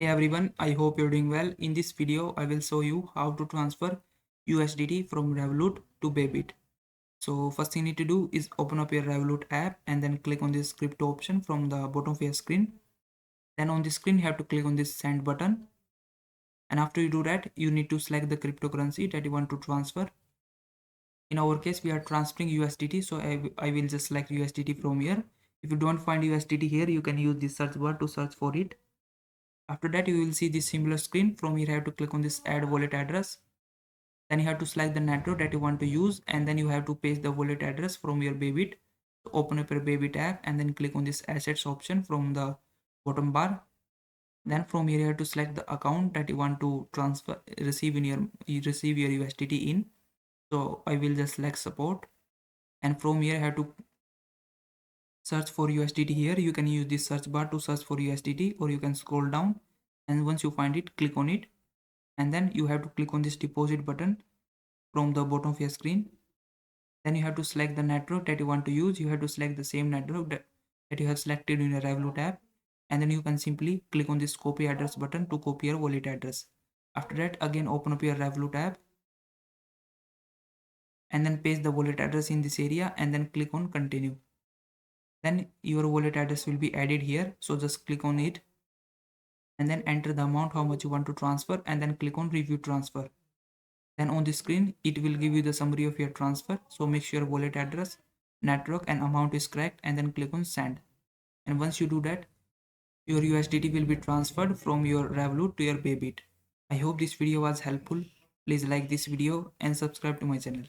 Hey everyone, I hope you're doing well. In this video, I will show you how to transfer USDT from Revolut to Bybit. So first thing you need to do is open up your Revolut app and then click on this crypto option from the bottom of your screen. Then on the screen, you have to click on this send button. And after you do that, you need to select the cryptocurrency that you want to transfer. In our case, we are transferring USDT. So I will just select USDT from here. If you don't find USDT here, you can use this search bar to search for it. After that, you will see this similar screen. From here, you have to click on this add wallet address. Then you have to select the network that you want to use, and then you have to paste the wallet address from your Bybit. So open up your Bybit app and then click on this assets option from the bottom bar. Then from here, you have to select the account that you want to transfer, receive your USDT in. So I will just select support, and from here, I have to search for USDT here. You can use this search bar to search for USDT, or you can scroll down, and once you find it, click on it, and then you have to click on this deposit button from the bottom of your screen. Then you have to select the network that you want to use. You have to select the same network that you have selected in your Revolut app, and then you can simply click on this copy address button to copy your wallet address. After that, again open up your Revolut app and then paste the wallet address in this area and then click on continue. Then your wallet address will be added here, so just click on it and then enter the amount how much you want to transfer and then click on review transfer. Then on the screen, it will give you the summary of your transfer. So make sure wallet address, network and amount is correct and then click on send. And once you do that, your USDT will be transferred from your Revolut to your Bybit. I hope this video was helpful. Please like this video and subscribe to my channel.